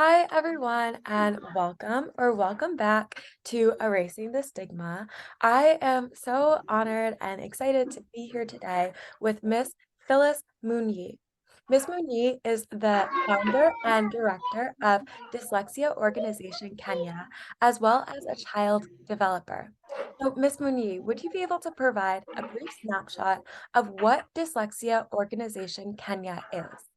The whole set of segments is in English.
Hi, everyone, and welcome back to Erasing the Stigma. I am so honored and excited to be here today with Miss Phyllis Munyi. Ms. Munyi is the founder and director of Dyslexia Organization Kenya, as well as a child developer. So, Ms. Munyi, would you be able to provide a brief snapshot of what Dyslexia Organization Kenya is?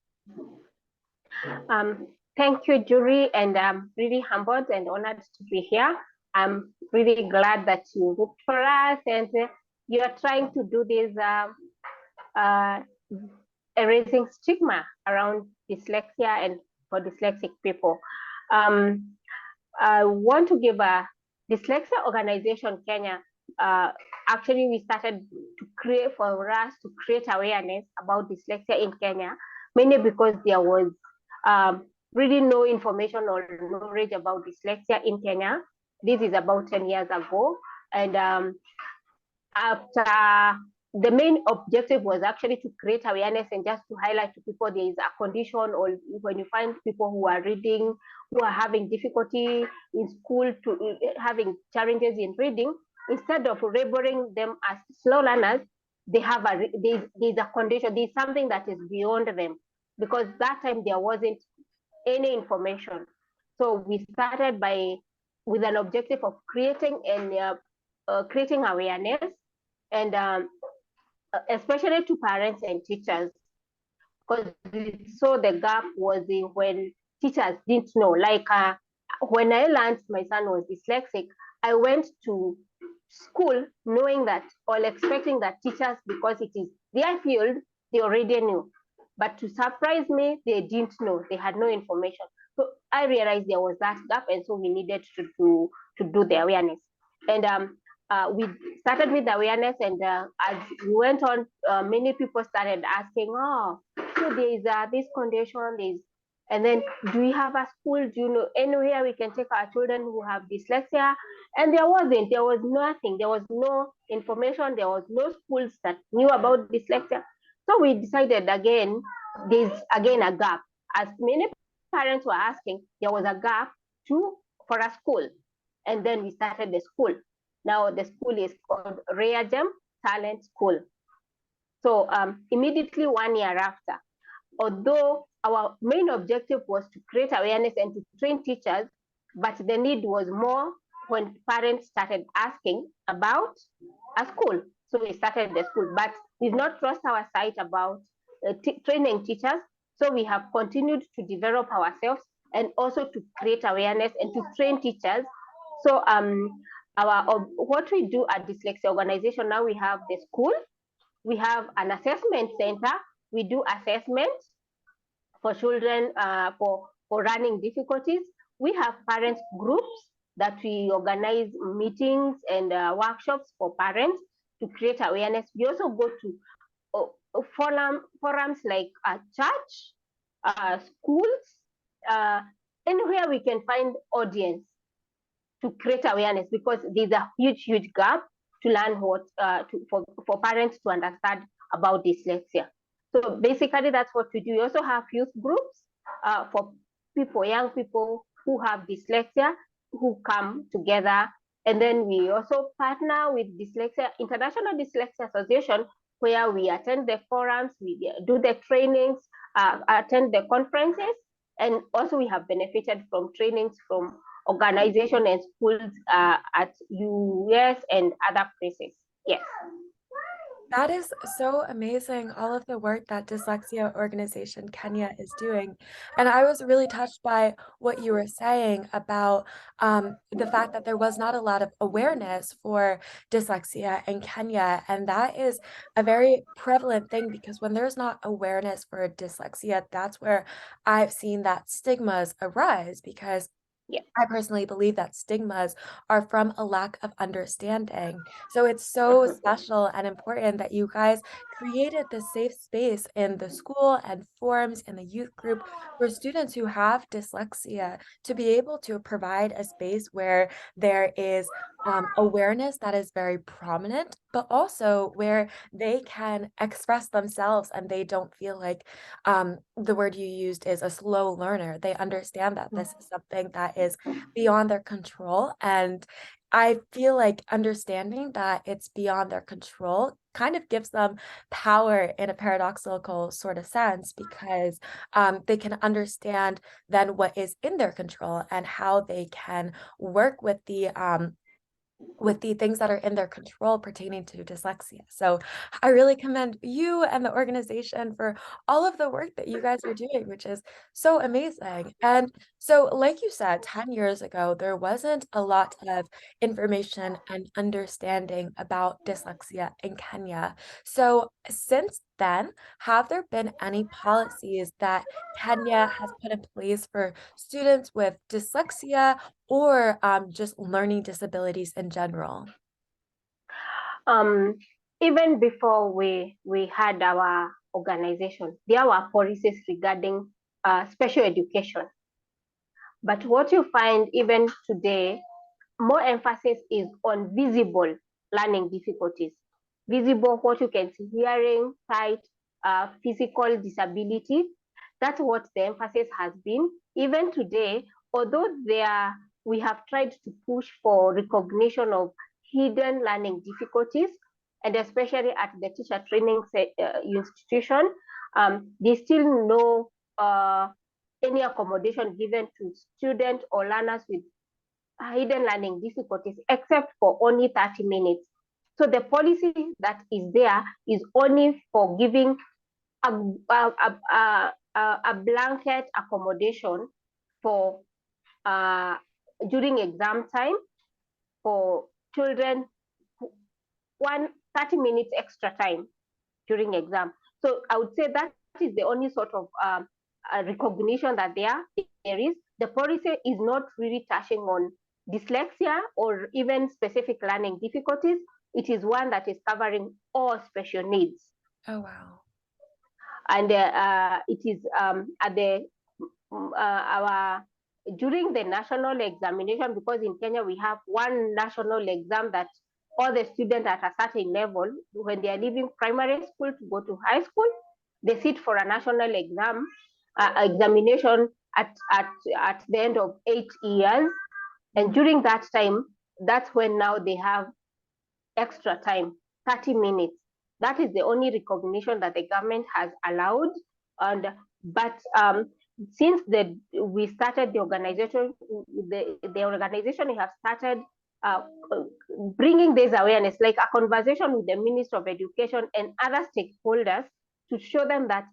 Um, Thank you, Jury, and I'm really humbled and honored to be here. I'm really glad that you looked for us and you are trying to do this uh, erasing stigma around dyslexia and for dyslexic people. Um, I want to give a Dyslexia Organization Kenya. Actually, we started to create for us to create awareness about dyslexia in Kenya, mainly because there was really no information or knowledge about dyslexia in Kenya. This is about 10 years ago. And after the main objective was actually to create awareness and just to highlight to people there is a condition, or when you find people who are reading, who are having difficulty in school, to having challenges in reading, instead of labeling them as slow learners, they have there's a condition, there's something that is beyond them, because that time there wasn't any information. So we started by with an objective of creating and creating awareness, and especially to parents and teachers, because so the gap was in when teachers didn't know. Like when I learned my son was dyslexic, I went to school knowing that, or expecting that teachers, because it is their field, they already knew. But to surprise me, they didn't know. They had no information. So I realized there was that gap, and so we needed to do the awareness. And we started with awareness, and as we went on, many people started asking, "Oh, so there is this condition, there is, and then do we have a school? Do you know anywhere we can take our children who have dyslexia?" And there was nothing, there was no information, there was no schools that knew about dyslexia. So we decided again, there's again a gap. As many parents were asking, there was a gap for a school. And then we started the school. Now the school is called Reagem Talent School. So immediately 1 year after, although our main objective was to create awareness and to train teachers, but the need was more when parents started asking about a school. So we started the school, but we've not lost our sight about training teachers. So we have continued to develop ourselves and also to create awareness and to train teachers. So what we do at Dyslexia Organization, now we have the school, we have an assessment center, we do assessments for children for running difficulties. We have parents groups that we organize meetings and workshops for parents to create awareness. We also go to forums like church, schools, anywhere we can find audience to create awareness, because there's a huge gap to learn for parents to understand about dyslexia. So basically, that's what we do. We also have youth groups for young people who have dyslexia, who come together. And then we also partner with International Dyslexia Association, where we attend the forums, we do the trainings, attend the conferences, and also we have benefited from trainings from organizations and schools at US and other places. Yes. That is so amazing, all of the work that Dyslexia Organization Kenya is doing. And I was really touched by what you were saying about the fact that there was not a lot of awareness for dyslexia in Kenya. And that is a very prevalent thing, because when there's not awareness for dyslexia, that's where I've seen that stigmas arise, because Yeah. I personally believe that stigmas are from a lack of understanding. So it's so special and important that you guys created this safe space in the school and forums in the youth group for students who have dyslexia to be able to provide a space where there is awareness that is very prominent, but also where they can express themselves and they don't feel like the word you used is a slow learner. They understand that this is something that is beyond their control. And I feel like understanding that it's beyond their control kind of gives them power in a paradoxical sort of sense because they can understand then what is in their control and how they can work with the things that are in their control pertaining to dyslexia. So I really commend you and the organization for all of the work that you guys are doing, which is so amazing. And so, like you said, 10 years ago, there wasn't a lot of information and understanding about dyslexia in Kenya. So, since then, have there been any policies that Kenya has put in place for students with dyslexia or just learning disabilities in general? Um, Even before we had our organization, there were policies regarding special education. But what you find even today, more emphasis is on visible learning difficulties. Visible, what you can see, hearing, sight, physical disability. That's what the emphasis has been. Even today, although we have tried to push for recognition of hidden learning difficulties, and especially at the teacher training institution, there's still no any accommodation given to students or learners with hidden learning difficulties, except for only 30 minutes. So the policy that is there is only for giving a, a blanket accommodation for during exam time for children, 30 minutes extra time during exam. So I would say that is the only sort of recognition that there is. The policy is not really touching on dyslexia or even specific learning difficulties. It is one that is covering all special needs. Oh, wow. And it is at the our during the national examination, because in Kenya we have one national exam that all the students at a certain level, when they are leaving primary school to go to high school, they sit for a national examination at the end of 8 years. And during that time, that's when now they have extra time, 30 minutes. That is the only recognition that the government has allowed. And but since we started the organization, the organization have started uh, bringing this awareness, like a conversation with the Minister of Education and other stakeholders to show them that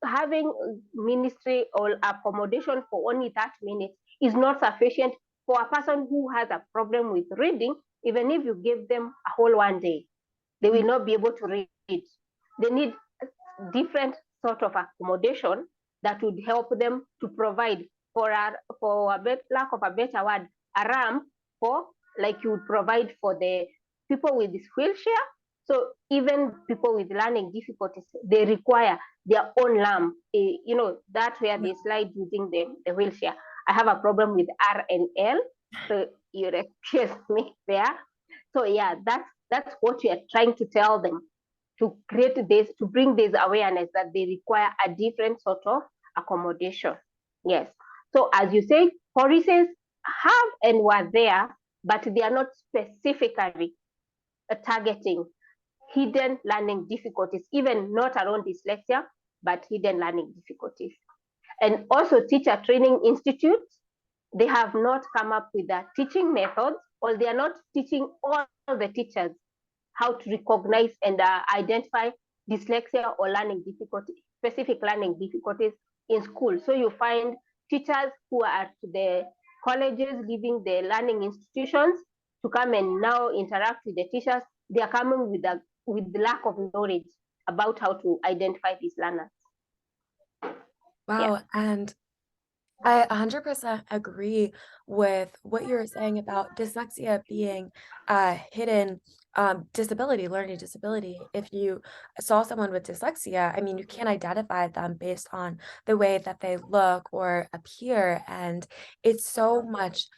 having ministry or accommodation for only 30 minutes is not sufficient for a person who has a problem with reading. Even if you give them a whole one day, they will not be able to read. They need different sort of accommodation that would help them to provide lack of a better word, a ramp for like you would provide for the people with this wheelchair. So even people with learning difficulties, they require their own ramp. That's where they slide using the wheelchair. I have a problem with R and L, so you excuse me there. So yeah, that's what we are trying to tell them, to create this, to bring this awareness that they require a different sort of accommodation. Yes. So as you say, policies have and were there, but they are not specifically targeting hidden learning difficulties, even not around dyslexia, but hidden learning difficulties. And also teacher training institutes, they have not come up with the teaching methods, or they are not teaching all the teachers how to recognize and identify dyslexia or learning difficulty, specific learning difficulties in school. So you find teachers who are at the colleges, leaving the learning institutions to come and now interact with the teachers. They are coming with the lack of knowledge about how to identify these learners. Yeah. Wow. And I 100% agree with what you're saying about dyslexia being a hidden disability, learning disability. If you saw someone with dyslexia, I mean, you can't identify them based on the way that they look or appear. And it's so much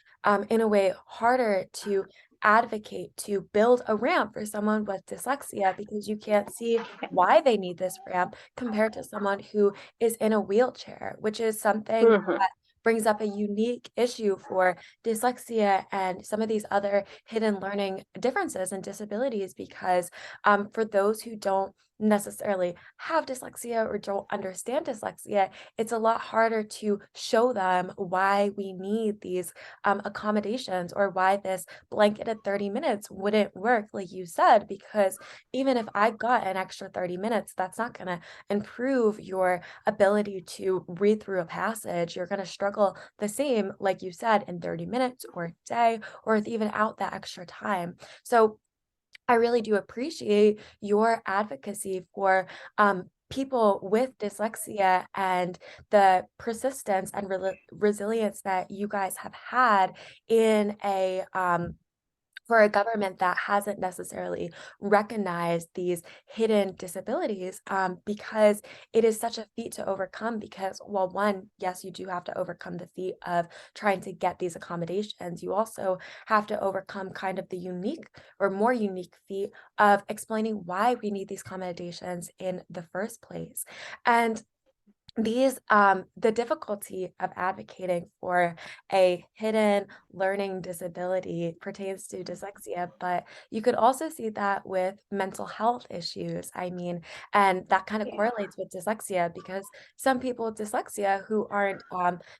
in a way, harder to advocate to build a ramp for someone with dyslexia because you can't see why they need this ramp compared to someone who is in a wheelchair, which is something Mhm. that brings up a unique issue for dyslexia and some of these other hidden learning differences and disabilities because for those who don't necessarily have dyslexia or don't understand dyslexia, it's a lot harder to show them why we need these accommodations or why this blanketed 30 minutes wouldn't work, like you said, because even if I got an extra 30 minutes, that's not going to improve your ability to read through a passage. You're going to struggle the same, like you said, in 30 minutes or a day, or with even out that extra time. So I really do appreciate your advocacy for people with dyslexia and the persistence and resilience that you guys have had in a for a government that hasn't necessarily recognized these hidden disabilities because it is such a feat to overcome because well one yes you do have to overcome the feat of trying to get these accommodations, you also have to overcome kind of the unique or more unique feat of explaining why we need these accommodations in the first place. And these the difficulty of advocating for a hidden learning disability pertains to dyslexia, but you could also see that with mental health issues. I mean, and that kind of Yeah. correlates with dyslexia because some people with dyslexia who aren't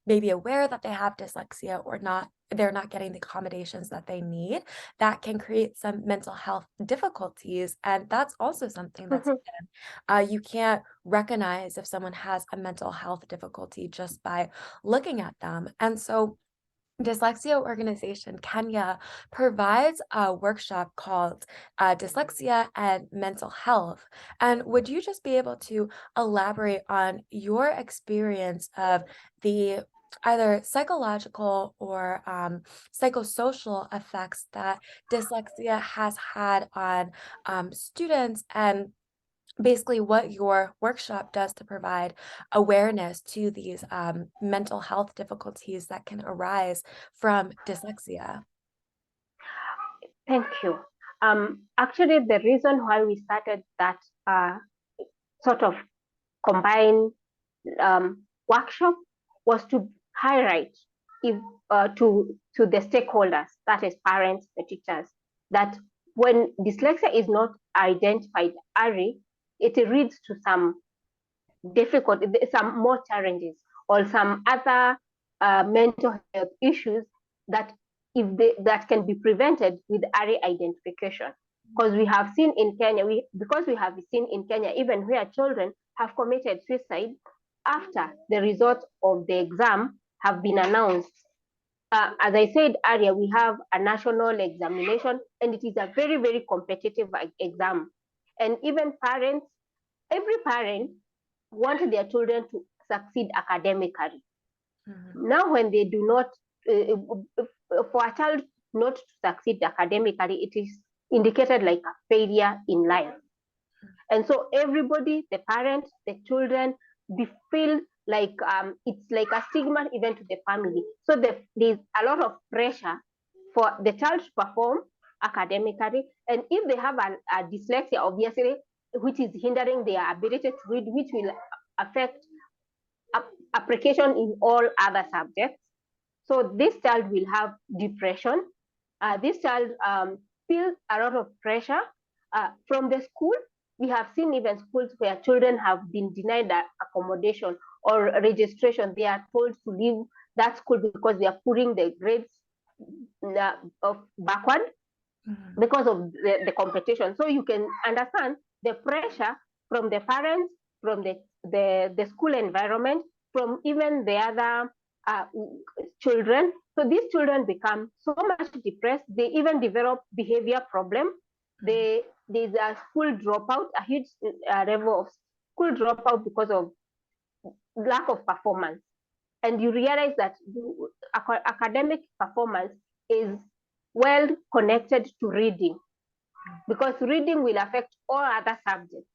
maybe aware that they have dyslexia or not they're not getting the accommodations that they need, that can create some mental health difficulties, and that's also something that's Mhm. hidden. You can't recognize if someone has a mental health difficulty just by looking at them. And so Dyslexia Organization Kenya provides a workshop called Dyslexia and Mental Health. And would you just be able to elaborate on your experience of the either psychological or psychosocial effects that dyslexia has had on students and basically what your workshop does to provide awareness to these mental health difficulties that can arise from dyslexia. Thank you. Actually, the reason why we started that sort of combined workshop was to highlight if, to the stakeholders, that is parents, the teachers, that when dyslexia is not identified early, it leads to some difficult, some more challenges or some other mental health issues that that can be prevented with early identification. Because we have seen in Kenya, even where children have committed suicide after the results of the exam have been announced. As I said earlier, we have a national examination, and it is a very, very competitive exam. And even parents, every parent want their children to succeed academically. Mhm, Now, when they do not, for a child not to succeed academically, it is indicated like a failure in life. And so everybody, the parents, the children, they feel like it's like a stigma even to the family. So there's a lot of pressure for the child to perform academically. And if they have a dyslexia, obviously, which is hindering their ability to read, which will affect application in all other subjects. So this child will have depression. This child feels a lot of pressure from the school. We have seen even schools where children have been denied that accommodation or registration. They are told to leave that school because they are putting the grades backward mhm, because of the competition. So you can understand the pressure from the parents, from the school environment, from even the other uh, children. So these children become so much depressed. They even develop behavior problem. mhm, There's a school dropout, a huge level of school dropout because of lack of performance. And you realize that academic performance is well connected to reading, because reading will affect all other subjects.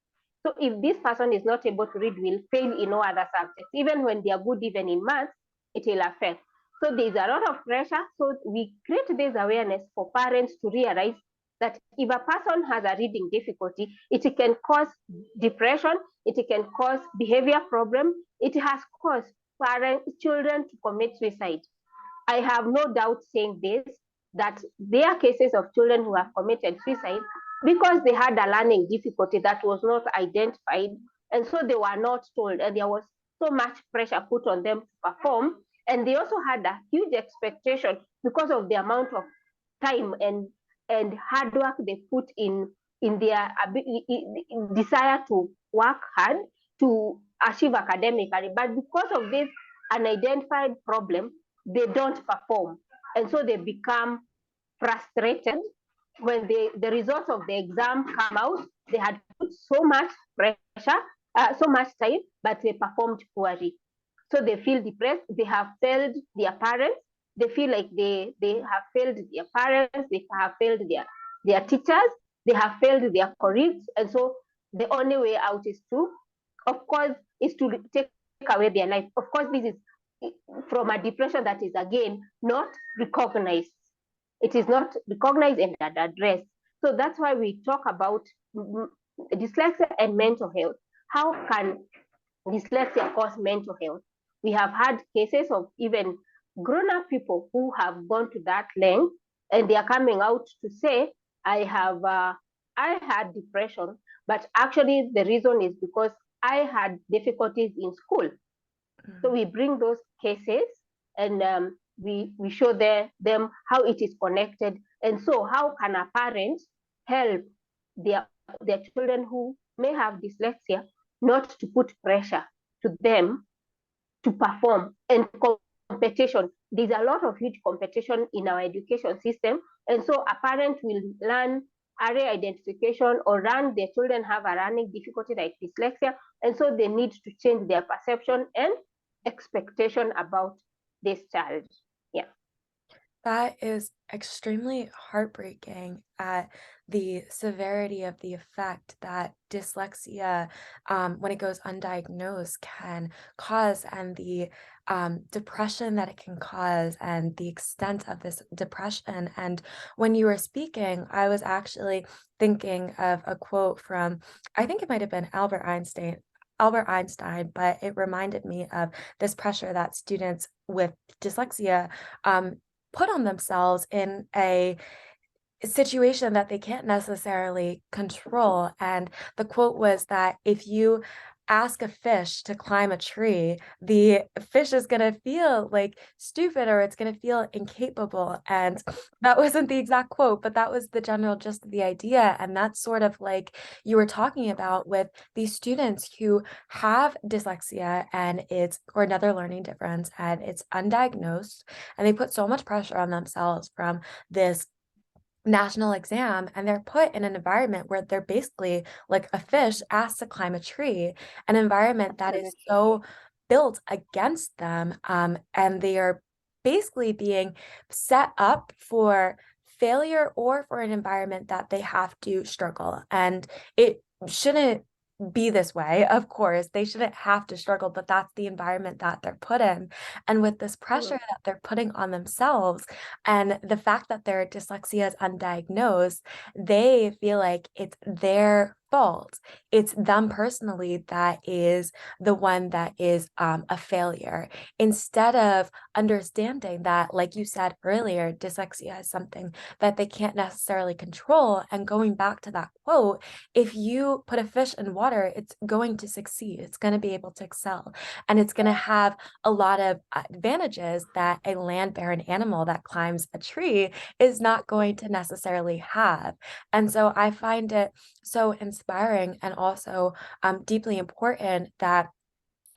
So if this person is not able to read, will fail in all other subjects. Even when they are good, even in maths, it will affect. So there's a lot of pressure. So we create this awareness for parents to realize that if a person has a reading difficulty, it can cause depression, it can cause behavior problem, it has caused children to commit suicide. I have no doubt saying this, that there are cases of children who have committed suicide because they had a learning difficulty that was not identified, and so they were not told, and there was so much pressure put on them to perform, and they also had a huge expectation because of the amount of time and hard work they put in their desire to work hard to achieve academically, but because of this unidentified problem, they don't perform. And so they become frustrated when the results of the exam come out. They had put so much pressure, so much time, but they performed poorly. So they feel depressed. They have failed their parents. They feel like they have failed their parents. They have failed their teachers. They have failed their colleagues. And so the only way out is to, of course, is to take away their life. Of course, this is from a depression that is again not recognized. It is not recognized and addressed. So that's why we talk about dyslexia and mental health. How can dyslexia cause mental health? We have had cases of even grown-up people who have gone to that length, and they are coming out to say, I had depression, but actually the reason is because I had difficulties in school. So we bring those cases, and we show them how it is connected. And so how can a parent help their, their children who may have dyslexia not to put pressure to them to perform, and competition. There's a lot of huge competition in our education system. And so a parent will learn area identification or learn their children have a learning difficulty like dyslexia. And so they need to change their perception and expectation about this child. Yeah. That is extremely heartbreaking at the severity of the effect that dyslexia, when it goes undiagnosed, can cause, and the depression that it can cause, and the extent of this depression. And when you were speaking, I was actually thinking of a quote from, I think it might have been Albert Einstein, but it reminded me of this pressure that students with dyslexia put on themselves in a situation that they can't necessarily control. And the quote was that if you ask a fish to climb a tree, the fish is going to feel like stupid, or it's going to feel incapable. And that wasn't the exact quote, but that was the general gist of the idea. And that's sort of like you were talking about with these students who have dyslexia and or another learning difference, and it's undiagnosed, and they put so much pressure on themselves from this national exam, and they're put in an environment where they're basically like a fish asked to climb a tree, an environment that is so built against them, and they are basically being set up for failure, or for an environment that they have to struggle. And it shouldn't be this way. Of course, they shouldn't have to struggle, but that's the environment that they're put in. And with this pressure that they're putting on themselves, and the fact that their dyslexia is undiagnosed, they feel like it's their fault. It's them personally that is the one that is a failure, instead of understanding that, like you said earlier, dyslexia is something that they can't necessarily control. And going back to that quote, if you put a fish in water, it's going to succeed. It's going to be able to excel, and it's going to have a lot of advantages that a land-barren animal that climbs a tree is not going to necessarily have. And so I find it so inspiring, and also deeply important, that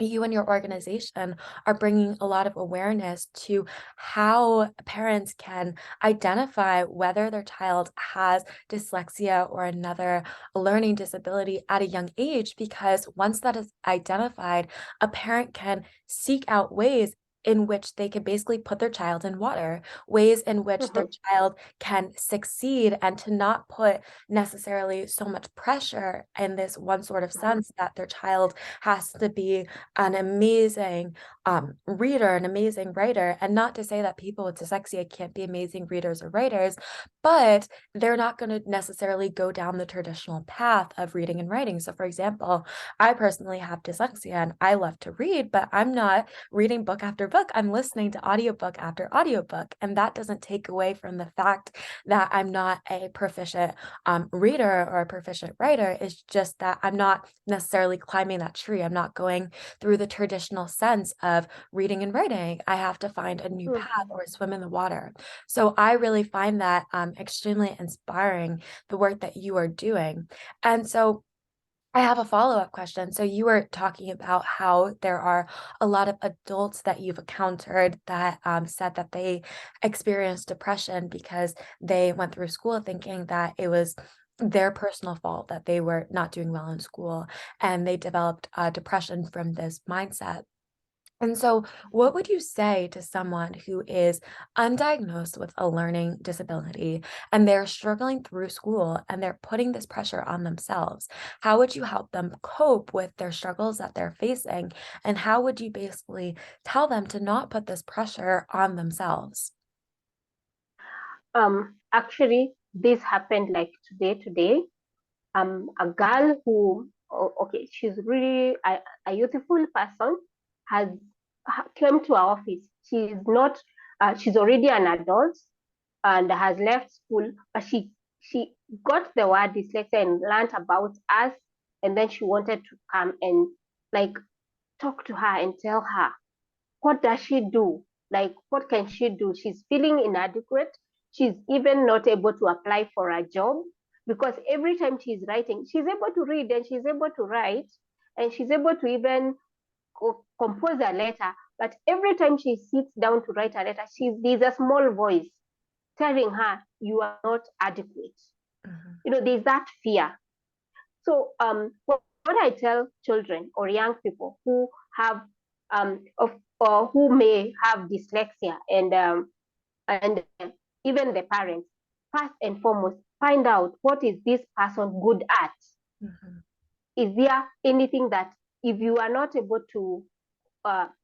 you and your organization are bringing a lot of awareness to how parents can identify whether their child has dyslexia or another learning disability at a young age, because once that is identified, a parent can seek out ways in which they could basically put their child in water, ways in which their Mhm. child can succeed, and to not put necessarily so much pressure in this one sort of Mhm. sense that their child has to be an amazing reader, an amazing writer. And not to say that people with dyslexia can't be amazing readers or writers, but they're not going to necessarily go down the traditional path of reading and writing. So, for example, I personally have dyslexia and I love to read, but I'm not reading book after book. I'm listening to audiobook after audiobook. And that doesn't take away from the fact that I'm not a proficient reader or a proficient writer. It's just that I'm not necessarily climbing that tree. I'm not going through the traditional sense of reading and writing. I have to find a new path Mhm. or swim in the water. So I really find that extremely inspiring, the work that you are doing. And so I have a follow-up question. So you were talking about how there are a lot of adults that you've encountered that said that they experienced depression because they went through school thinking that it was their personal fault that they were not doing well in school, and they developed depression from this mindset. And so, what would you say to someone who is undiagnosed with a learning disability and they're struggling through school and they're putting this pressure on themselves? How would you help them cope with their struggles that they're facing? And how would you basically tell them to not put this pressure on themselves? Actually, this happened like today. A girl who, okay, she's really a youthful person, has came to our office. She's not, she's already an adult and has left school, but she got the word dyslexia and learned about us, and then she wanted to come and like talk to her and tell her what does she do? Like, what can she do? She's feeling inadequate. She's even not able to apply for a job because every time she's writing, she's able to read and she's able to write and she's able to even compose a letter. But every time she sits down to write a letter, there's a small voice telling her, you are not adequate. Mhm, There's that fear. So what I tell children or young people who have of or who may have dyslexia and even the parents, first and foremost, find out what is this person good at. mhm, Is there anything that if you are not able to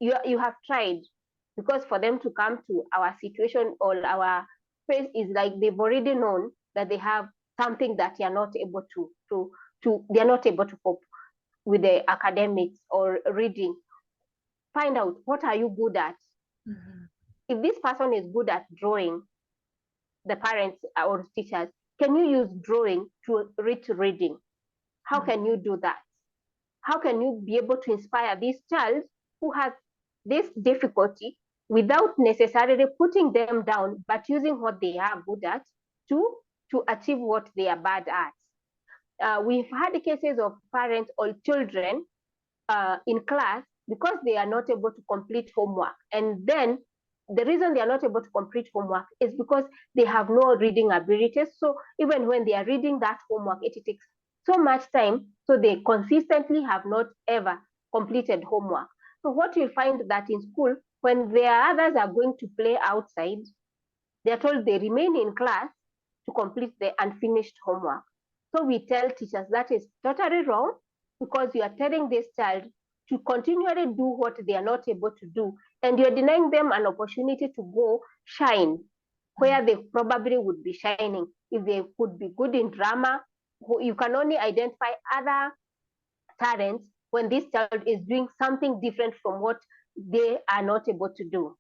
you have tried, because for them to come to our situation or our face is like they've already known that they have something that they are not able to they are not able to cope with the academics or reading. Find out what are you good at. mhm, If this person is good at drawing, the parents or teachers, can you use drawing to reach reading? How mhm, can you do that? How can you be able to inspire this child who has this difficulty without necessarily putting them down, but using what they are good at to, to achieve what they are bad at? We've had cases of parents or children in class because they are not able to complete homework. And then the reason they are not able to complete homework is because they have no reading abilities. So even when they are reading that homework, it takes so much time. So they consistently have not ever completed homework. So what you find that in school, when their others are going to play outside, they are told they remain in class to complete the unfinished homework. So we tell teachers that is totally wrong because you are telling this child to continually do what they are not able to do, and you're denying them an opportunity to go shine mhm, where they probably would be shining. If they could be good in drama, you can only identify other talents when this child is doing something different from what they are not able to do,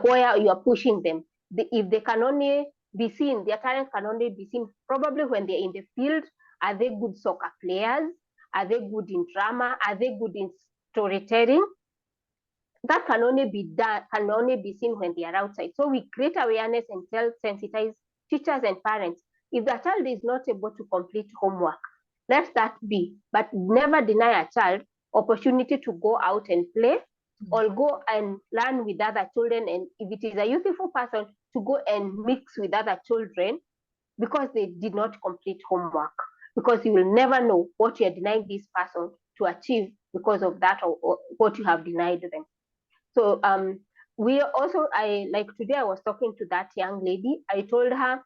where you are pushing them. If they can only be seen, their talent can only be seen probably when they're in the field. Are they good soccer players? Are they good in drama? Are they good in storytelling? That can only be done, can only be seen when they are outside. So we create awareness and tell sensitize teachers and parents. If the child is not able to complete homework, let that be, but never deny a child opportunity to go out and play mhm, or go and learn with other children. And if it is a youthful person, to go and mix with other children because they did not complete homework. Because you will never know what you're denying this person to achieve because of that or what you have denied them. So we also, today I was talking to that young lady. I told her,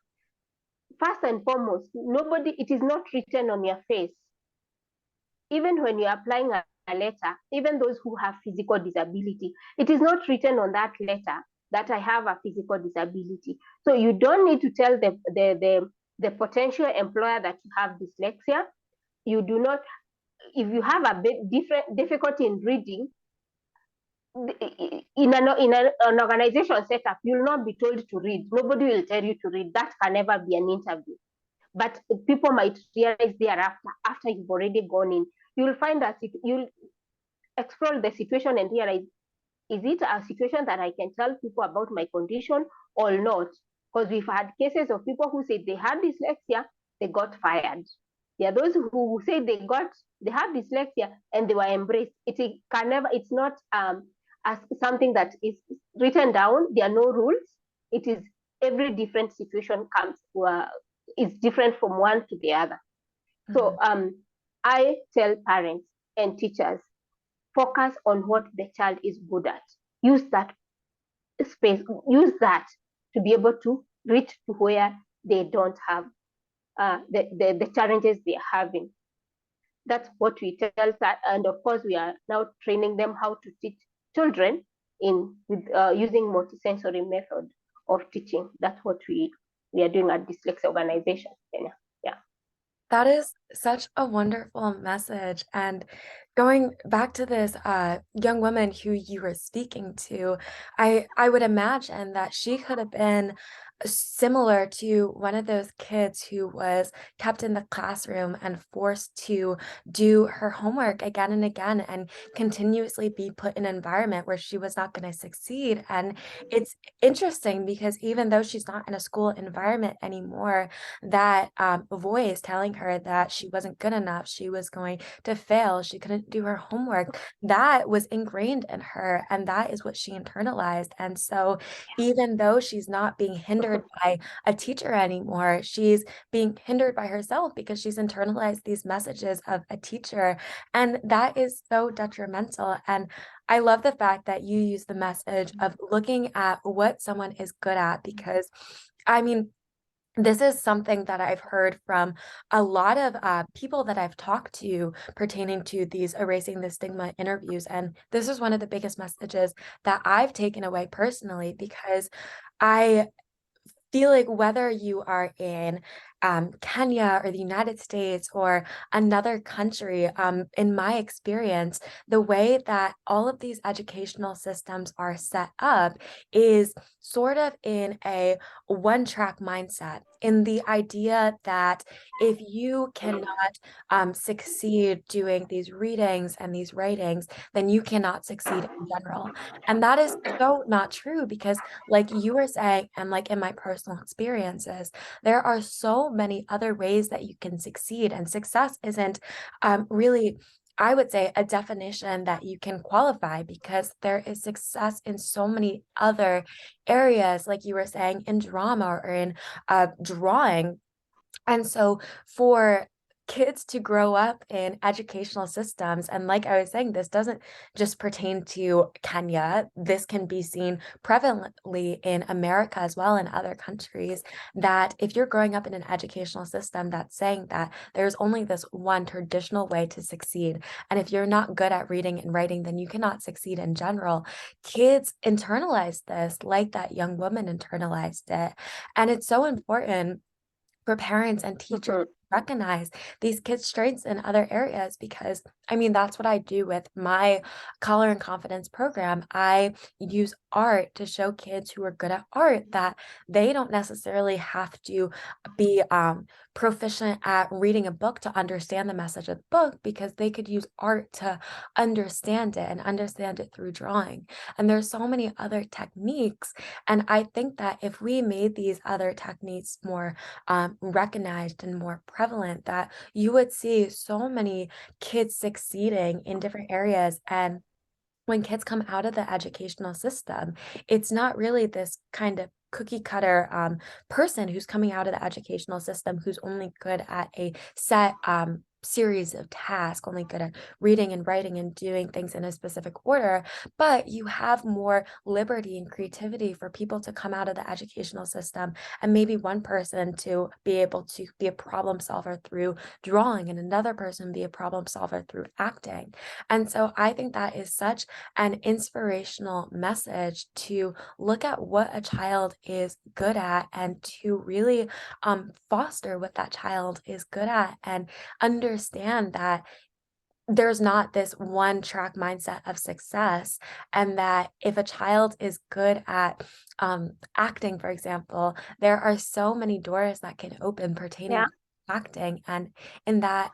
first and foremost, it is not written on your face. Even when you're applying a letter, even those who have physical disability, it is not written on that letter that I have a physical disability. So you don't need to tell the potential employer that you have dyslexia. You do not, if you have a bit different difficulty in reading, in an organization setup, you'll not be told to read. Nobody will tell you to read. That can never be an interview. But people might realize thereafter, after you've already gone in, you'll find that you'll explore the situation and realize, is it a situation that I can tell people about my condition or not? Because we've had cases of people who said they had dyslexia, they got fired. There are those who say they have dyslexia and they were embraced. It's not as something that is written down. There are no rules. It is every different situation is different from one to the other. So I tell parents and teachers, focus on what the child is good at. Use that space, use that to be able to reach to where they don't have the challenges they're having. That's what we tell that, and of course we are now training them how to teach children using multisensory method of teaching. That's what we are doing at Dyslexia Organization Kenya. Yeah. That is such a wonderful message. And going back to this young woman who you were speaking to, I would imagine that she could have been similar to one of those kids who was kept in the classroom and forced to do her homework again and again and continuously be put in an environment where she was not going to succeed. And it's interesting because even though she's not in a school environment anymore, that voice telling her that she wasn't good enough, she was going to fail, she couldn't do her homework, that was ingrained in her, and that is what she internalized. And so even though she's not being hindered by a teacher anymore, she's being hindered by herself because she's internalized these messages of a teacher, and that is so detrimental. And I love the fact that you use the message of looking at what someone is good at, because I mean, this is something that I've heard from a lot of people that I've talked to pertaining to these Erasing the Stigma interviews. And this is one of the biggest messages that I've taken away personally, because I feel like whether you are in Kenya or the United States or another country, in my experience, the way that all of these educational systems are set up is sort of in a one-track mindset, in the idea that if you cannot succeed doing these readings and these writings, then you cannot succeed in general. And that is so not true, because like you were saying, and like in my personal experiences, there are so many other ways that you can succeed. And success isn't really, I would say, a definition that you can qualify, because there is success in so many other areas, like you were saying, in drama or in drawing. And so for kids to grow up in educational systems, and like I was saying, this doesn't just pertain to Kenya, this can be seen prevalently in America as well, in other countries, that if you're growing up in an educational system that's saying that there's only this one traditional way to succeed, and if you're not good at reading and writing, then you cannot succeed in general, kids internalize this like that young woman internalized it. And it's so important for parents and teachers to recognize these kids' strengths in other areas, because I mean, that's what I do with my Color and Confidence program. I use art to show kids who are good at art that they don't necessarily have to be proficient at reading a book to understand the message of the book, because they could use art to understand it and understand it through drawing. And there's so many other techniques. And I think that if we made these other techniques more recognized and more prevalent, that you would see so many kids succeeding in different areas. And when kids come out of the educational system, it's not really this kind of cookie cutter person who's coming out of the educational system who's only good at a set series of tasks, only good at reading and writing and doing things in a specific order, but you have more liberty and creativity for people to come out of the educational system, and maybe one person to be able to be a problem solver through drawing and another person be a problem solver through acting. And so I think that is such an inspirational message to look at what a child is good at and to really foster what that child is good at and understand that there's not this one track mindset of success, and that if a child is good at acting, for example, there are so many doors that can open pertaining Yeah. to acting and in that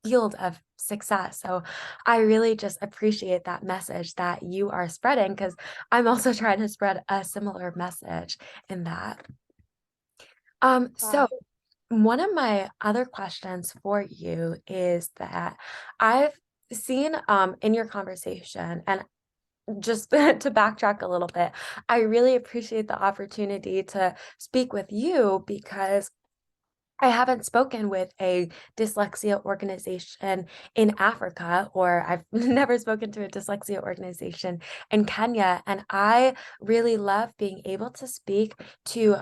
field of success. So I really just appreciate that message that you are spreading, because I'm also trying to spread a similar message in that. So one of my other questions for you is that I've seen in your conversation, and just to backtrack a little bit, I really appreciate the opportunity to speak with you because I haven't spoken with a dyslexia organization in Africa, or I've never spoken to a dyslexia organization in Kenya. And I really love being able to speak to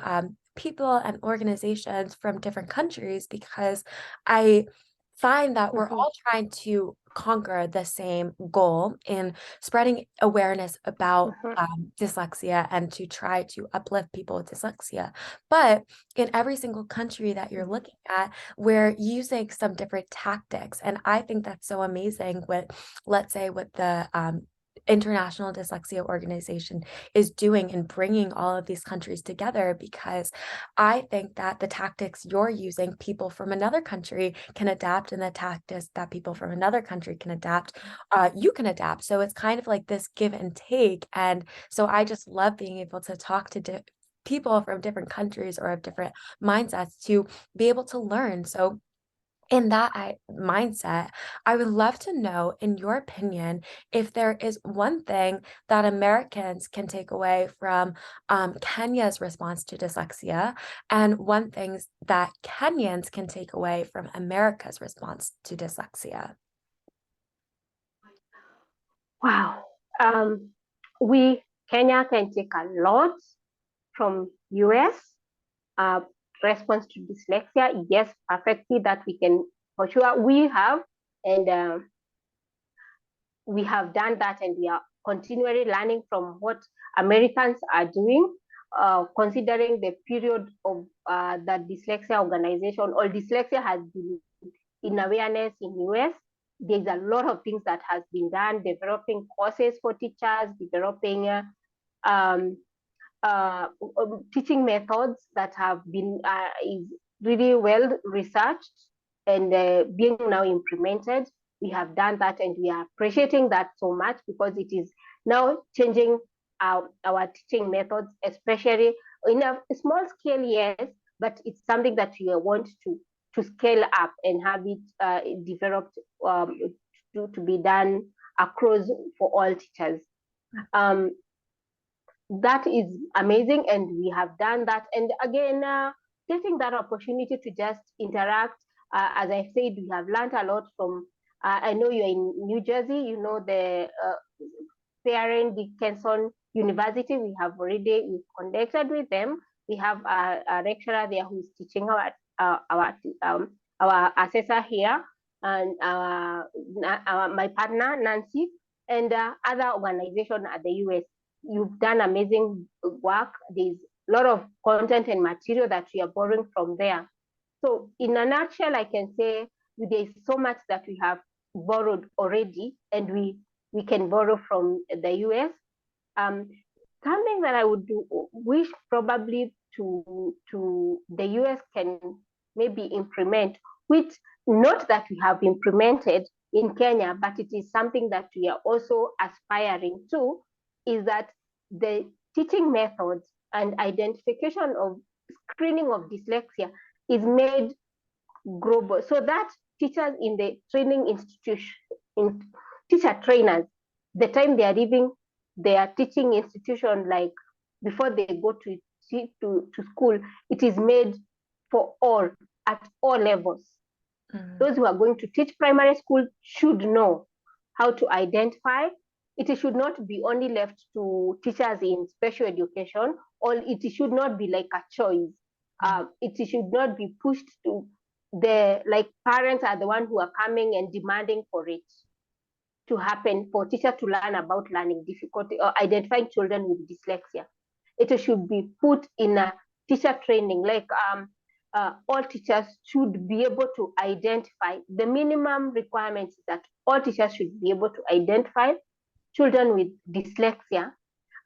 people and organizations from different countries, because I find that we're Mhm. all trying to conquer the same goal in spreading awareness about Mhm. dyslexia and to try to uplift people with dyslexia. But in every single country that you're Mhm. looking at, we're using some different tactics. And I think that's so amazing with, let's say, what the International Dyslexia Organization is doing in bringing all of these countries together, because I think that the tactics you're using, people from another country can adapt, and the tactics that people from another country can adapt, you can adapt. So it's kind of like this give and take. And so I just love being able to talk to people from different countries or of different mindsets to be able to learn. So in that mindset, I would love to know, in your opinion, if there is one thing that Americans can take away from Kenya's response to dyslexia, and one thing that Kenyans can take away from America's response to dyslexia. Wow. Um, we Kenya can take a lot from US uh, response to dyslexia. Yes, perfectly that we can for sure we have, and we have done that, and we are continually learning from what Americans are doing. Considering the period of the Dyslexia Organization, or dyslexia has been in awareness in US, there's a lot of things that has been done, developing courses for teachers, developing um, teaching methods that have been is really well researched and being now implemented. We have done that, and we are appreciating that so much, because it is now changing our teaching methods, especially in a small scale, yes, but it's something that we want to scale up and have it developed to be done across for all teachers. Um, that is amazing, and we have done that. And again, getting that opportunity to just interact, as I said, we have learned a lot from I know you're in New Jersey, you know, the Parent Dickinson University. We've connected with them. We have a lecturer there who is teaching our assessor here, and my partner Nancy, and other organizations at the US. You've done amazing work. There's a lot of content and material that we are borrowing from there. So in a nutshell, I can say there's so much that we have borrowed already, and we can borrow from the US. Um, Something that I would wish probably to the US can maybe implement, which not that we have implemented in Kenya, but it is something that we are also aspiring to, is that the teaching methods and identification of screening of dyslexia is made global, so that teachers in the training institution, in teacher trainers, the time they are leaving their teaching institution, like before they go to school, it is made for all, at all levels. Mhm. Those who are going to teach primary school should know how to identify. It should not be only left to teachers in special education, or it should not be like a choice. It should not be pushed to the, like, parents are the one who are coming and demanding for it to happen, for teachers to learn about learning difficulty or identifying children with dyslexia. It should be put in a teacher training, like all teachers should be able to identify. The minimum requirements is that all teachers should be able to identify children with dyslexia.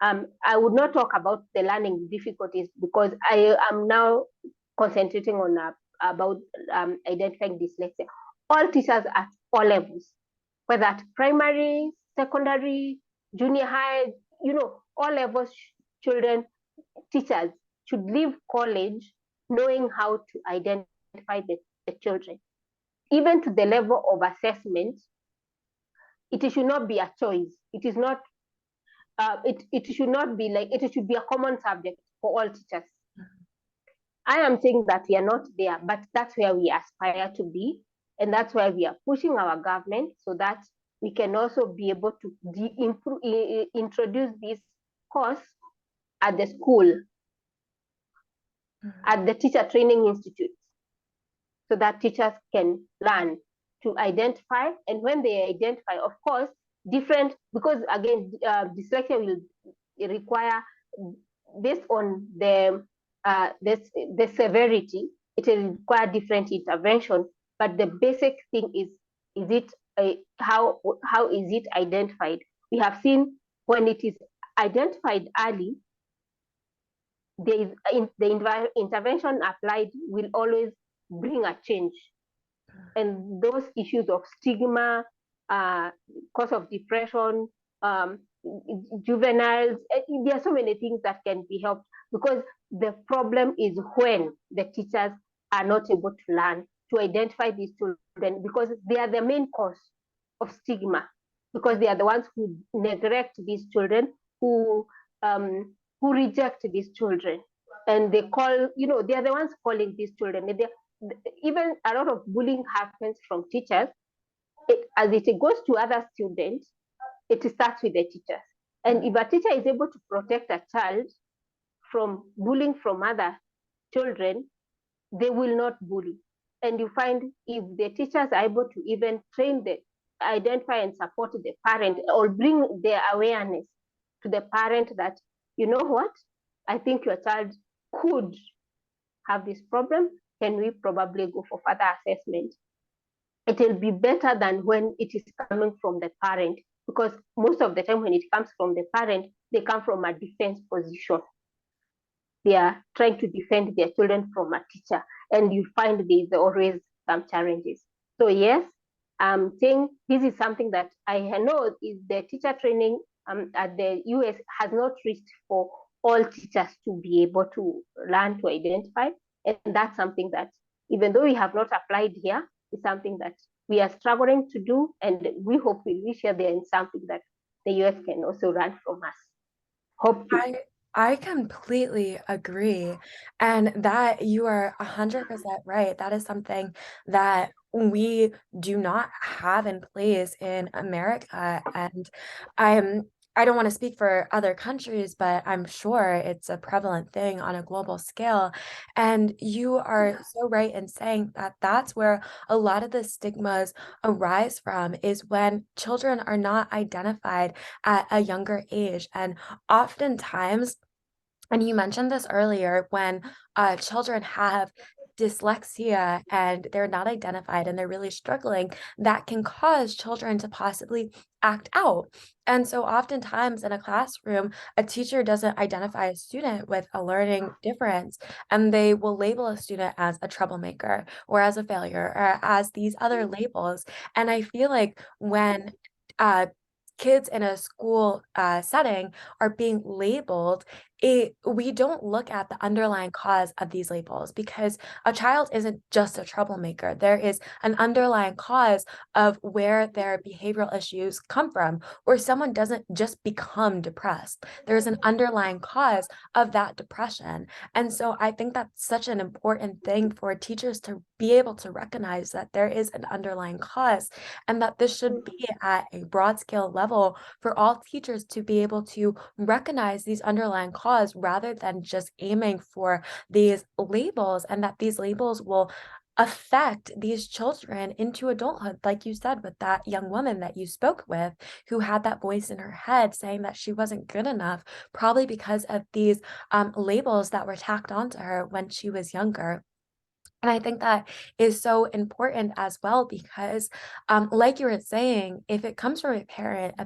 I would not talk about the learning difficulties because I am now concentrating on about identifying dyslexia. All teachers at all levels, whether at primary, secondary, junior high, all levels, children, teachers should leave college knowing how to identify the children. Even to the level of assessment, it should not be a choice. It is not. It should not be like, it should be a common subject for all teachers. I am saying that we are not there, but that's where we aspire to be, and that's why we are pushing our government so that we can also be able to introduce this course at the school, Mhm. at the teacher training institute, so that teachers can learn to identify. And when they identify, of course, different, because again, dyslexia will require, based on the severity, it will require different intervention. But the basic thing is it how is it identified? We have seen when it is identified early, the intervention applied will always bring a change. And those issues of stigma, cause of depression, juveniles, there are so many things that can be helped, because the problem is when the teachers are not able to learn to identify these children, because they are the main cause of stigma, because they are the ones who neglect these children, um, who reject these children, and they call, they are the ones calling these children. Even a lot of bullying happens from teachers. As it goes to other students, it starts with the teachers. And if a teacher is able to protect a child from bullying from other children, they will not bully. And you find, if the teachers are able to even train the identify and support the parent, or bring their awareness to the parent that, you know what, I think your child could have this problem, can we probably go for further assessment? It will be better than when it is coming from the parent, because most of the time when it comes from the parent, they come from a defense position. They are trying to defend their children from a teacher, and you find there is always some challenges. So yes, I'm saying this is something that I know is the teacher training at the US has not reached for all teachers to be able to learn to identify. And that's something that, even though we have not applied here, is something that we are struggling to do, and we hope we reach here there, and something that the US can also learn from us. Hopefully. I completely agree. And that you are 100% right. That is something that we do not have in place in America. And I'm I don't want to speak for other countries, but I'm sure it's a prevalent thing on a global scale. And you are so right in saying that that's where a lot of the stigmas arise from, is when children are not identified at a younger age. And oftentimes, and you mentioned this earlier, when children have dyslexia and they're not identified and they're really struggling, that can cause children to possibly act out. And so, oftentimes in a classroom, a teacher doesn't identify a student with a learning difference, and they will label a student as a troublemaker or as a failure or as these other labels. And I feel like when kids in a school setting are being labeled, we don't look at the underlying cause of these labels because a child isn't just a troublemaker. There is an underlying cause of where their behavioral issues come from, or someone doesn't just become depressed. There's an underlying cause of that depression. And so I think that's such an important thing for teachers to be able to recognize that there is an underlying cause and that this should be at a broad scale level for all teachers to be able to recognize these underlying cause rather than just aiming for these labels, and that these labels will affect these children into adulthood, like you said with that young woman that you spoke with who had that voice in her head saying that she wasn't good enough, probably because of these labels that were tacked onto her when she was younger. And I think that is so important as well because, like you were saying, if it comes from a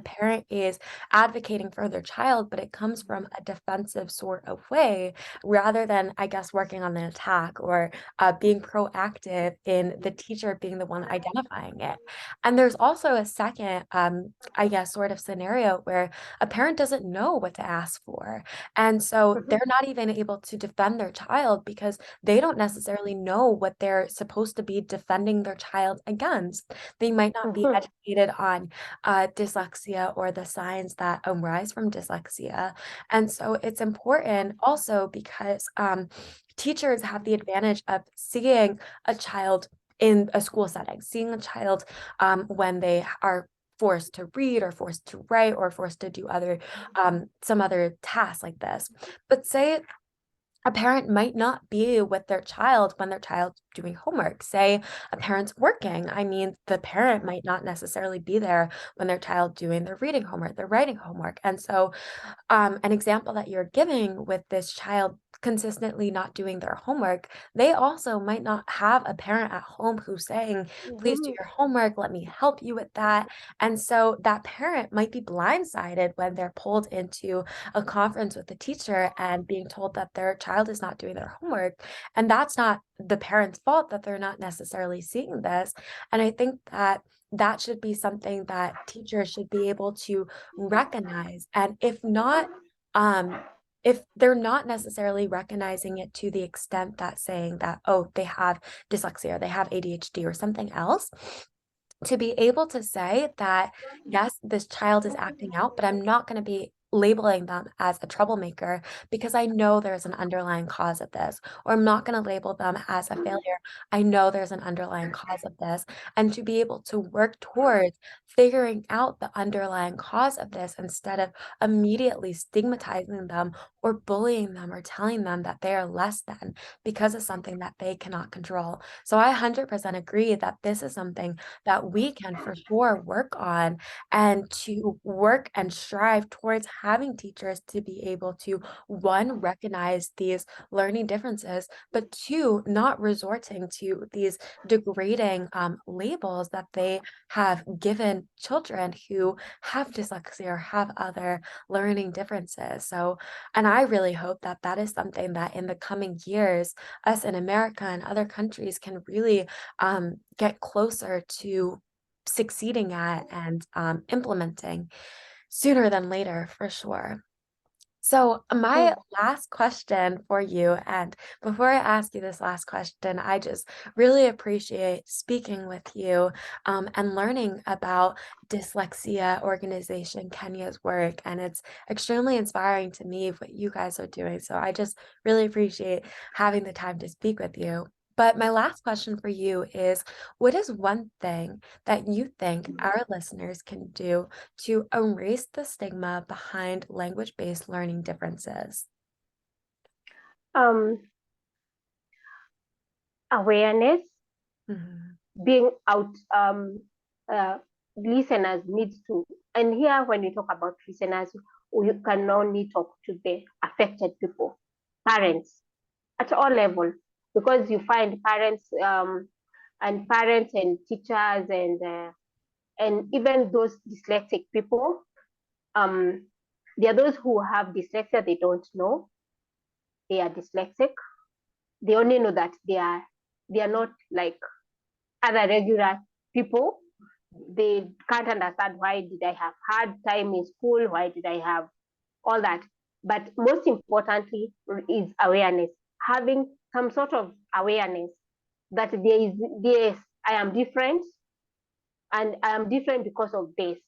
parent is advocating for their child, but it comes from a defensive sort of way rather than, I guess, working on an attack or being proactive in the teacher being the one identifying it. And there's also a second, I guess, sort of scenario where a parent doesn't know what to ask for. And so they're not even able to defend their child because they don't necessarily know what they're supposed to be defending their child against. They might not be educated on dyslexia or the signs that arise from dyslexia. And so it's important also because teachers have the advantage of seeing a child in a school setting, seeing a child when they are forced to read or forced to write or forced to do other some other tasks like this. But say a parent might not be with their child when their child's doing homework. Say a parent's working. I mean, the parent might not necessarily be there when their child doing their reading homework, their writing homework. And so an example that you're giving with this child consistently not doing their homework, they also might not have a parent at home who's saying, please do your homework, let me help you with that. And so that parent might be blindsided when they're pulled into a conference with the teacher and being told that their child is not doing their homework. And that's not the parent's fault that they're not necessarily seeing this. And I think that that should be something that teachers should be able to recognize. And if they're not necessarily recognizing it to the extent that saying that, oh, they have dyslexia or they have ADHD or something else, to be able to say that, yes, this child is acting out, but I'm not going to be labeling them as a troublemaker because I know there's an underlying cause of this, or I'm not going to label them as a failure. I know there's an underlying cause of this, and to be able to work towards figuring out the underlying cause of this instead of immediately stigmatizing them or bullying them or telling them that they are less than because of something that they cannot control. So I 100% agree that this is something that we can for sure work on, and to work and strive towards having teachers to be able to, one, recognize these learning differences, but two, not resorting to these degrading labels that they have given children who have dyslexia or have other learning differences. So, and I really hope that that is something that in the coming years, us in America and other countries can really get closer to succeeding at and implementing sooner than later, for sure. So, my last question for you, and before I ask you this last question, I just really appreciate speaking with you and learning about Dyslexia Organization Kenya's work. And it's extremely inspiring to me what you guys are doing. So, I just really appreciate having the time to speak with you. But my last question for you is, what is one thing that you think our listeners can do to erase the stigma behind language-based learning differences? Awareness, Mhm. being out, uh, listeners needs to, and here when we talk about listeners, you can only talk to the affected people, parents at all levels, because you find parents, and teachers and even those dyslexic people, um, there are those who have dyslexia, they don't know they are dyslexic. They only know that they are not like other regular people. They can't understand, why did I have hard time in school? Why did I have all that? But most importantly is awareness, having some sort of awareness that yes, I am different, and I am different because of this.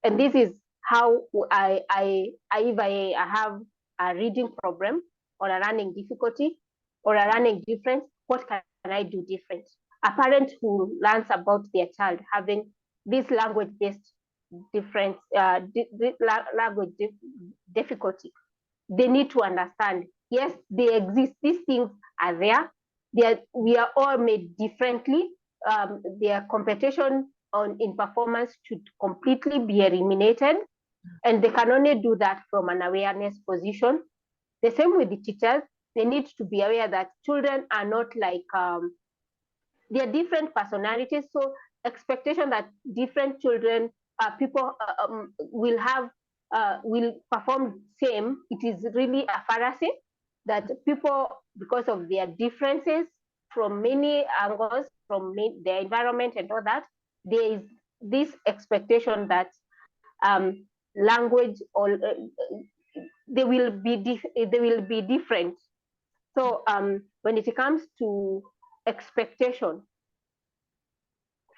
And this is how if I have a reading problem or a learning difficulty or a learning difference, what can I do different? A parent who learns about their child having this language-based difference, language difficulty, they need to understand, yes, they exist, these things are there, we are all made differently. Their competition in performance should completely be eliminated, and they can only do that from an awareness position. The same with the teachers, they need to be aware that children are not like they're different personalities, so expectation that different children, people will perform same, it is really a fallacy. That people, because of their differences from many angles, from their environment and all that, there is this expectation that language or they will be different. So when it comes to expectation,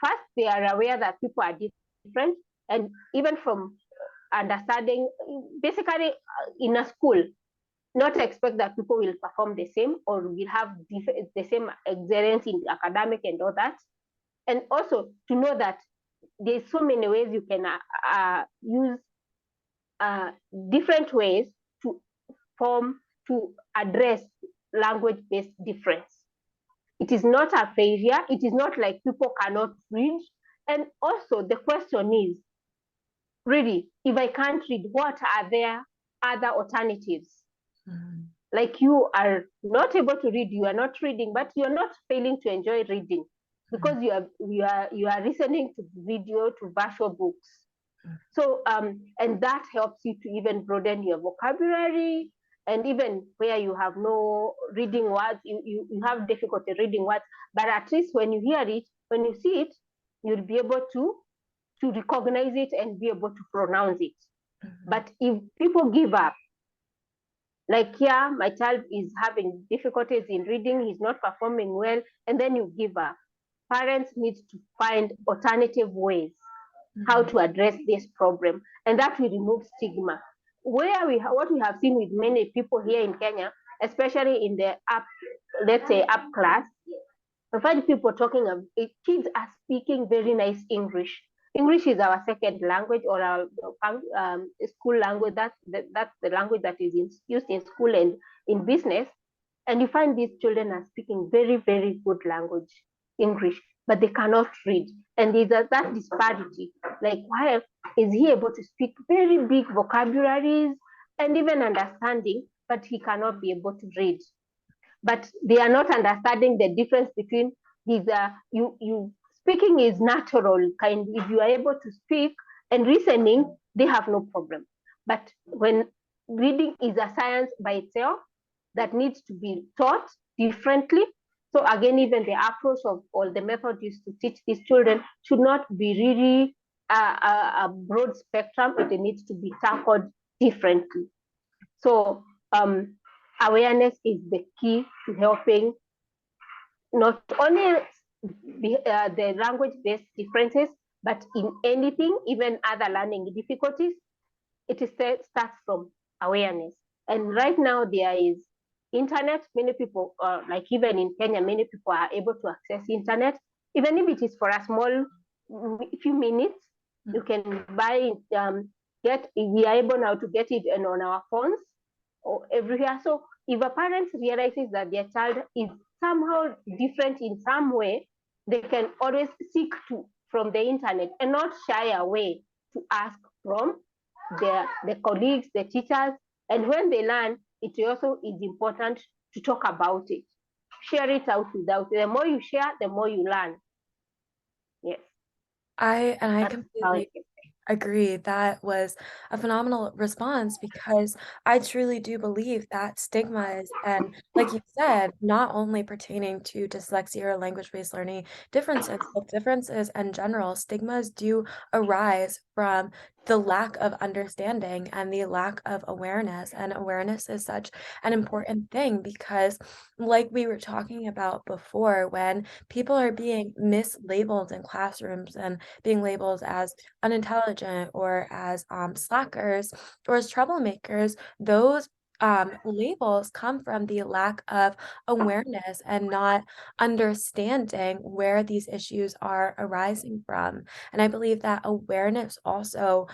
first they are aware that people are different, and even from understanding, basically in a school, not expect that people will perform the same or will have the same excellence in academic and all that. And also to know that there's so many ways you can use different ways to form, to address language-based difference. It is not a failure. It is not like people cannot read. And also the question is, really, if I can't read, what are there other alternatives? Mm-hmm. Like you are not able to read, you are not reading, but you are not failing to enjoy reading because you are listening to video, to virtual books. So and that helps you to even broaden your vocabulary, and even where you have no reading words, you have difficulty reading words, but at least when you hear it, when you see it, you'll be able to recognize it and be able to pronounce it. Mm-hmm. But if people give up, like, yeah, my child is having difficulties in reading, he's not performing well, and then you give up, parents need to find alternative ways how to address this problem, and that will remove stigma. What we have seen with many people here in Kenya, especially in the let's say up class, I find people talking of kids are speaking very nice English. English is our second language, or our school language. That's the language that is used in school and in business. And you find these children are speaking very, very good language, English, but they cannot read. And there's that disparity. Like, why is he able to speak very big vocabularies and even understanding, but he cannot be able to read? But they are not understanding the difference between these. You speaking is natural, kind. If you are able to speak and listening, they have no problem. But when reading is a science by itself that needs to be taught differently. So again, even the approach of all the method used to teach these children should not be really a broad spectrum. It needs to be tackled differently. So awareness is the key to helping not only the language-based differences, but in anything, even other learning difficulties, it starts from awareness. And right now there is internet. Many people, like even in Kenya, many people are able to access internet, even if it is for a small few minutes. You can buy we are able now to get it on our phones or everywhere. So if a parent realizes that their child is somehow different in some way, they can always seek from the internet and not shy away to ask from the colleagues, the teachers. And when they learn, it also is important to talk about it. Share it out without. The more you share, the more you learn. Yes. I completely agree. That was a phenomenal response, because I truly do believe that stigma is, and like you said, not only pertaining to dyslexia or language-based learning differences, but differences in general, stigmas do arise from the lack of understanding and the lack of awareness. And awareness is such an important thing because, like we were talking about before, when people are being mislabeled in classrooms and being labeled as unintelligent or as slackers or as troublemakers, those labels come from the lack of awareness and not understanding where these issues are arising from. And I believe that awareness also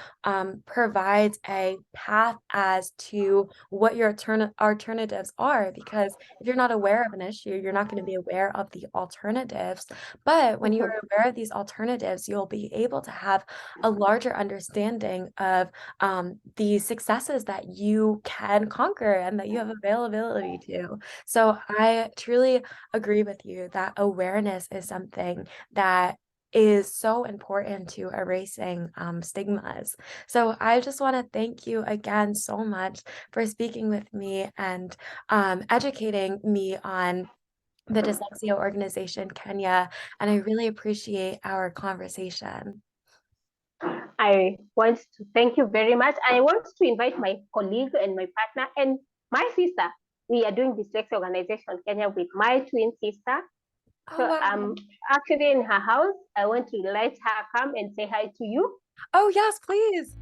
provides a path as to what your alternatives are. Because if you're not aware of an issue, you're not going to be aware of the alternatives. But when you Mhm. are aware of these alternatives, you'll be able to have a larger understanding of the successes that you can conquer and that you have availability to. So I truly agree with you that awareness is something that is so important to erasing stigmas. So I just want to thank you again so much for speaking with me and educating me on the Dyslexia Organization Kenya. And I really appreciate our conversation. I want to thank you very much. I want to invite my colleague and my partner and my sister. We are doing Dyslexia Organization Kenya with my twin sister. Oh, So wow. I'm actually in her house. I want to let her come and say hi to you. Oh, yes, please.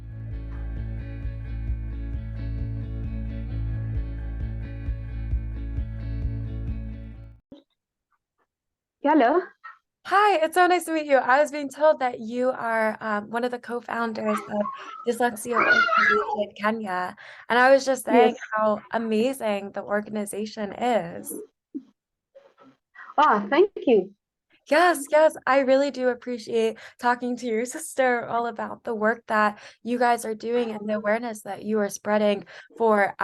Hello. Hi, it's so nice to meet you. I was being told that you are one of the co-founders of Dyslexia Organization Kenya, and I was just Yes. saying how amazing the organization is. Oh, thank you. Yes, yes, I really do appreciate talking to your sister all about the work that you guys are doing and the awareness that you are spreading for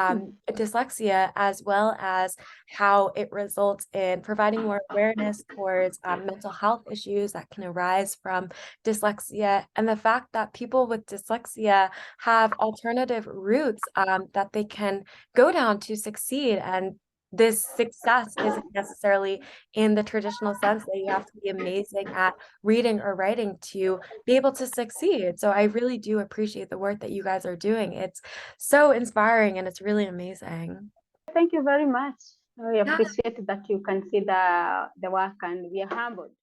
dyslexia, as well as how it results in providing more awareness towards mental health issues that can arise from dyslexia, and the fact that people with dyslexia have alternative routes that they can go down to succeed. And this success isn't necessarily in the traditional sense that you have to be amazing at reading or writing to be able to succeed. So I really do appreciate the work that you guys are doing. It's so inspiring and it's really amazing. Thank you very much. I Yeah. appreciate that you consider the work and we are humbled.